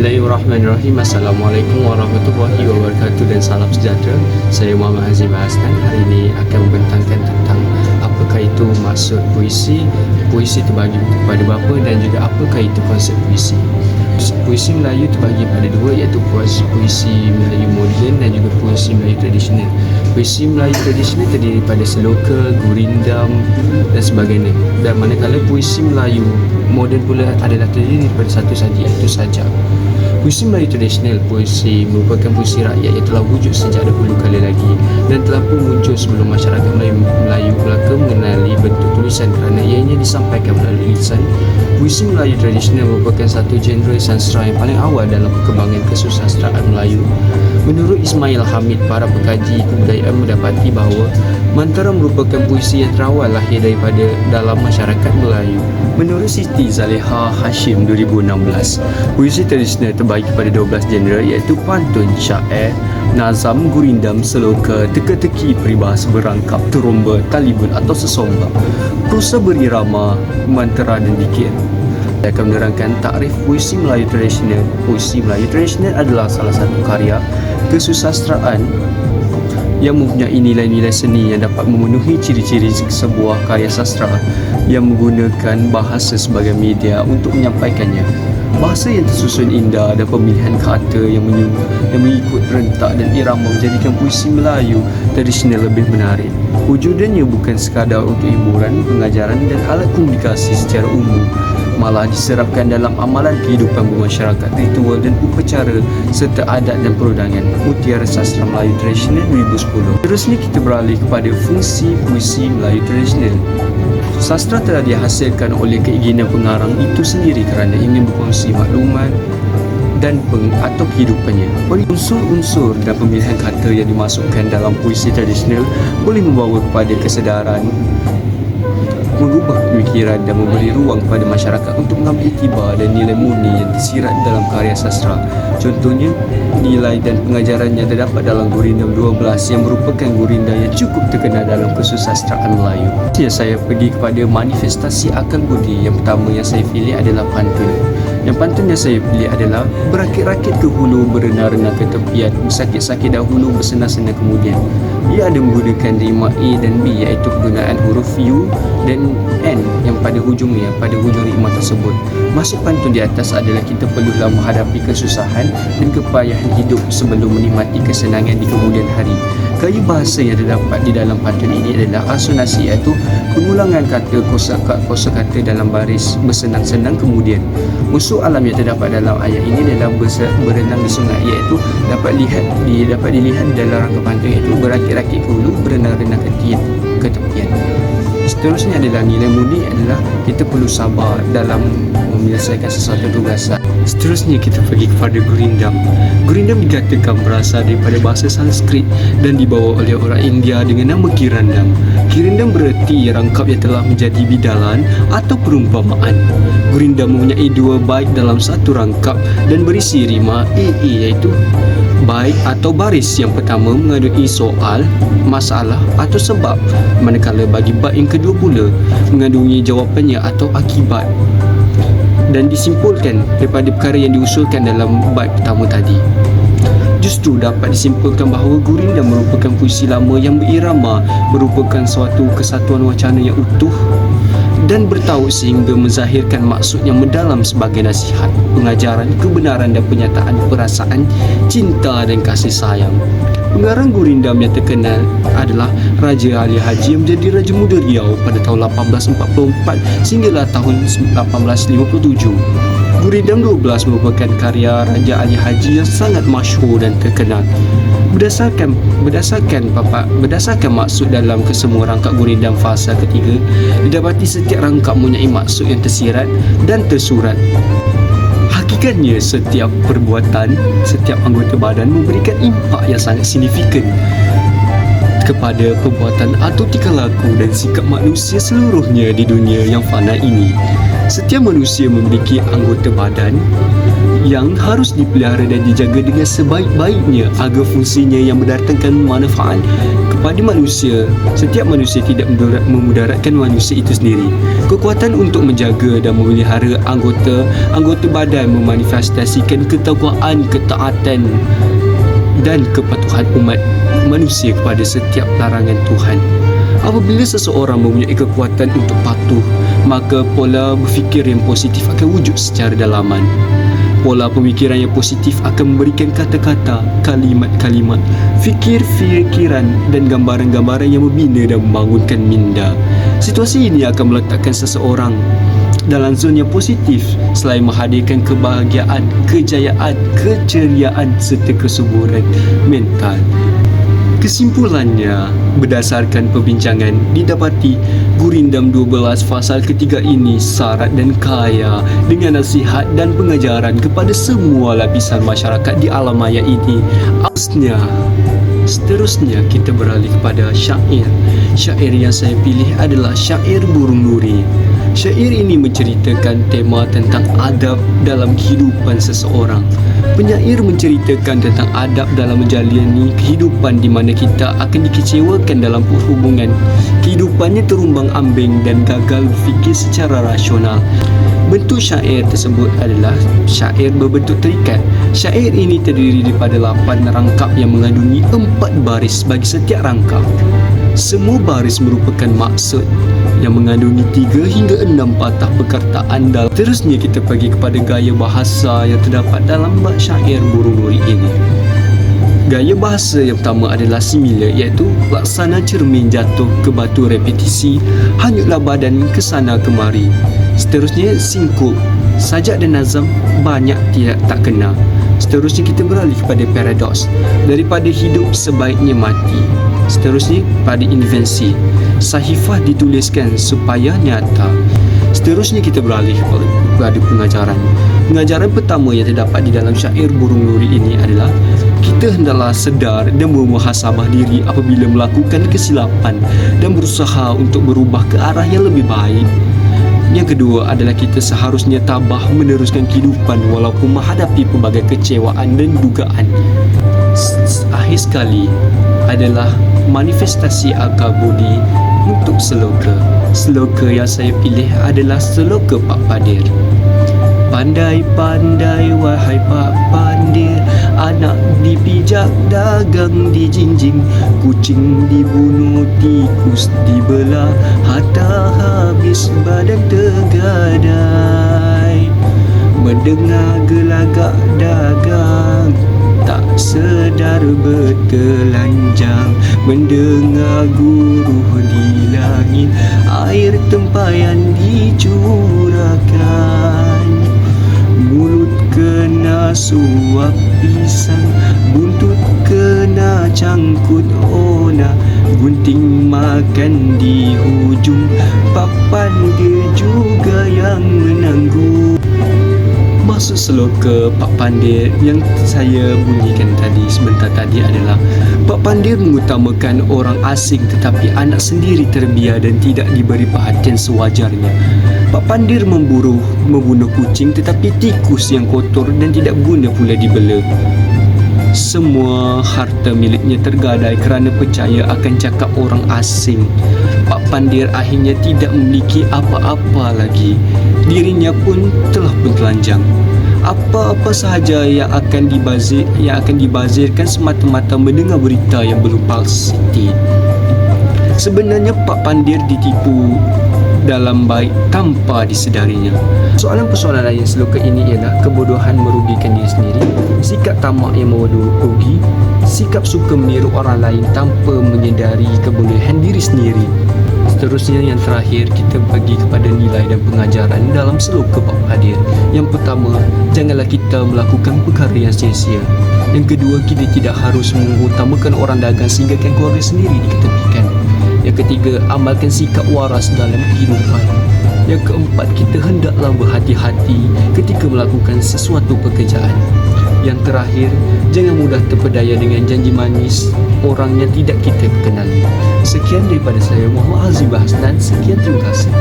Bismillahirrahmanirrahim. Assalamualaikum warahmatullahi wabarakatuh dan salam sejahtera. Saya Muhammad Azim Hasnan. Hari ini akan membentangkan tentang apakah itu maksud puisi, puisi terbagi kepada berapa dan juga apakah itu konsep puisi. Puisi Melayu terbagi pada dua, iaitu puisi Melayu moden dan juga puisi Melayu tradisional. Puisi Melayu tradisional terdiri pada seloka, gurindam dan sebagainya. Dan manakala puisi Melayu moden pula adalah terdiri daripada satu saja, iaitu sajak. Puisi Melayu tradisional, puisi merupakan puisi rakyat yang telah wujud sejak dahulu kala lagi dan telah pun muncul sebelum masyarakat Melayu Melaka mengenali bentuk tulisan kerana ianya disampaikan melalui lisan. Puisi Melayu tradisional merupakan satu genre sastra yang paling awal dalam perkembangan kesusastraan Melayu. Menurut Ismail Hamid, para pekaji kebudayaan mendapati bahawa Mantara merupakan puisi yang terawal lahir daripada dalam masyarakat Melayu. Menurut Siti Zaleha Hashim 2016, puisi tradisional terbagi kepada 12 genre, iaitu pantun, syair, nazam, gurindam, seloka, teka-teki, peribahasa berangkap, teromba, talibun atau sesombak, prosa berirama, mantara dan dikir. Saya akan menerangkan takrif puisi Melayu tradisional. Puisi Melayu tradisional adalah salah satu karya kesusastraan yang mempunyai nilai-nilai seni yang dapat memenuhi ciri-ciri sebuah karya sastra yang menggunakan bahasa sebagai media untuk menyampaikannya. Bahasa yang tersusun indah dan pemilihan kata yang mengikut rentak dan irama menjadikan puisi Melayu tradisional lebih menarik. Wujudannya bukan sekadar untuk hiburan, pengajaran dan alat komunikasi secara umum, malah diserapkan dalam amalan kehidupan bermasyarakat, ritual dan upacara serta adat dan perundangan. Mutiara Sastra Melayu Tradisional 2010. Terusnya kita beralih kepada fungsi puisi Melayu Tradisional. Sastra telah dihasilkan oleh keinginan pengarang itu sendiri kerana ingin berkongsi maklumat dan atau kehidupannya. Unsur-unsur dan pemilihan kata yang dimasukkan dalam puisi tradisional boleh membawa kepada kesedaran, mengubah pemikiran dan memberi ruang kepada masyarakat untuk mengambil iktibar dan nilai murni yang tersirat dalam karya sastra. Contohnya, nilai dan pengajarannya terdapat dalam Gurindam 12 yang merupakan gurindam yang cukup terkenal dalam kesusastraan Melayu. Saya pergi kepada manifestasi akal budi. Yang pertama yang saya pilih adalah pantun. Yang pantun yang saya pilih adalah berakit-rakit ke hulu, berenang-renang ke tepian, bersakit-sakit dahulu, bersenang-senang kemudian. Ia ada menggunakan rima A dan B, iaitu penggunaan huruf U dan N yang pada hujung rima tersebut. Maksud pantun di atas adalah kita perlulah menghadapi kesusahan dan kepayahan hidup sebelum menikmati kesenangan di kemudian hari. Gaya bahasa yang terdapat di dalam pantun ini adalah asonasi, iaitu pengulangan kata kosakata dalam baris bersenang-senang kemudian. Unsur alam yang terdapat dalam ayat ini adalah berenang di sungai, iaitu dapat dilihat dalam rangka pantun, iaitu berakit-rakit ke hulu, berenang-renang ke tepian. Seterusnya adalah nilai murni, adalah kita perlu sabar dalam menyelesaikan sesuatu tugasan. Seterusnya kita pergi kepada gurindam. Gurindam dikatakan berasal daripada bahasa Sanskrit dan dibawa oleh orang India dengan nama kirandam. Kirandam bererti rangkap yang telah menjadi bidalan atau perumpamaan. Gurindam mempunyai dua bait dalam satu rangkap dan berisi rima AA, iaitu bait atau baris yang pertama mengandungi soal, masalah atau sebab, manakala bagi bait yang kedua pula mengandungi jawapannya atau akibat dan disimpulkan daripada perkara yang diusulkan dalam bait pertama tadi. Justru dapat disimpulkan bahawa gurindam merupakan puisi lama yang berirama, merupakan suatu kesatuan wacana yang utuh dan bertaut sehingga menzahirkan maksud yang mendalam sebagai nasihat, pengajaran, kebenaran dan penyataan perasaan cinta dan kasih sayang. Pengarang gurindam yang terkenal adalah Raja Ali Haji yang menjadi Raja Muda Riau pada tahun 1844 sehinggalah tahun 1857. Gurindam 12 merupakan karya Raja Ali Haji yang sangat masyhur dan terkenal. Berdasarkan maksud dalam kesemua rangkap gurindam fasa ketiga, didapati setiap rangkap mempunyai maksud yang tersirat dan tersurat. Hakikatnya, setiap perbuatan, setiap anggota badan memberikan impak yang sangat signifikan kepada perbuatan atau tingkah laku dan sikap manusia seluruhnya di dunia yang fana ini. Setiap manusia memiliki anggota badan yang harus dipelihara dan dijaga dengan sebaik-baiknya agar fungsinya yang mendatangkan manfaat Pada manusia, setiap manusia tidak memudaratkan manusia itu sendiri. Kekuatan untuk menjaga dan memelihara anggota badan memanifestasikan ketakwaan, ketaatan dan kepatuhan umat manusia kepada setiap larangan Tuhan. Apabila seseorang mempunyai kekuatan untuk patuh, maka pola berfikir yang positif akan wujud secara dalaman. Pola pemikiran yang positif akan memberikan kata-kata, kalimat-kalimat, fikir-fikiran dan gambaran-gambaran yang membina dan membangunkan minda. Situasi ini akan meletakkan seseorang dalam zon yang positif selain menghadirkan kebahagiaan, kejayaan, keceriaan serta kesuburan mental. Kesimpulannya, berdasarkan perbincangan, didapati Gurindam 12 fasal ketiga ini syarat dan kaya dengan nasihat dan pengajaran kepada semua lapisan masyarakat di alam maya ini. Seterusnya kita beralih kepada syair. Syair yang saya pilih adalah syair Burung Nuri. Syair ini menceritakan tema tentang adab dalam kehidupan seseorang. Penyair menceritakan tentang adab dalam menjalani kehidupan di mana kita akan dikecewakan dalam hubungan. Kehidupannya terumbang-ambing dan gagal berfikir secara rasional. Bentuk syair tersebut adalah syair berbentuk terikat. Syair ini terdiri daripada 8 rangkap yang mengandungi 4 baris bagi setiap rangkap. Semua baris merupakan maksud yang mengandungi 3 hingga 6 patah perkataan dalam. Terusnya kita pergi kepada gaya bahasa yang terdapat dalam bab syair Burung Nuri ini. Gaya bahasa yang pertama adalah simile, iaitu laksana cermin jatuh ke batu repetisi, hanyutlah badan ke sana kemari. Seterusnya singkup, sajak dan nazam banyak tak kena. Seterusnya kita beralih kepada paradoks, daripada hidup sebaiknya mati. Seterusnya pada invensi, sahifah dituliskan supaya nyata. Seterusnya kita beralih kepada pengajaran. Pengajaran pertama yang terdapat di dalam syair Burung Nuri ini adalah kita hendaklah sedar dan bermuhasabah diri apabila melakukan kesilapan dan berusaha untuk berubah ke arah yang lebih baik. Yang kedua adalah kita seharusnya tabah meneruskan kehidupan walaupun menghadapi pelbagai kecewaan dan dugaan. Akhir sekali adalah manifestasi akal budi untuk seloka. Seloka yang saya pilih adalah seloka Pak Padir. Pandai-pandai wahai Pak Pandir, anak dipijak, dagang dijinjing, kucing dibunuh, tikus dibelah, harta habis badan tergadai. Mendengar gelagak dagang, tak sedar bertelanjang. Mendengar guruh di langit, air tempayan dicurahkan. Mulut kena suap pisang, buntut kena cangkut ona, gunting makan di hujung, papan dia juga yang menanggung. Maksud seloka Pak Pandir yang saya bunyikan tadi sebentar tadi adalah Pak Pandir mengutamakan orang asing tetapi anak sendiri terbiar dan tidak diberi perhatian sewajarnya. Pak Pandir membunuh kucing tetapi tikus yang kotor dan tidak guna pula dibela. Semua harta miliknya tergadai kerana percaya akan cakap orang asing. Pak Pandir akhirnya tidak memiliki apa-apa lagi. Dirinya pun telah pun telanjang. Apa-apa sahaja yang akan dibazirkan semata-mata mendengar berita yang belum pasti. Sebenarnya Pak Pandir ditipu dalam baik tanpa disedarinya. Soalan-persoalan lain seloka ini ialah kebodohan merugikan diri sendiri, sikap tamak yang merugi, sikap suka meniru orang lain tanpa menyedari kebolehan diri sendiri. Seterusnya yang terakhir kita pergi kepada nilai dan pengajaran dalam seloka Pak Padir. Yang pertama, janganlah kita melakukan perkara yang sia-sia. Yang kedua, kita tidak harus mengutamakan orang dagang sehingga keluarga sendiri diketepikan. Yang ketiga, amalkan sikap waras dalam kehidupan. Yang keempat, kita hendaklah berhati-hati ketika melakukan sesuatu pekerjaan. Yang terakhir, jangan mudah terpedaya dengan janji manis orang yang tidak kita kenali. Sekian daripada saya, Muhammad Azim Hasnan. Sekian, terima kasih.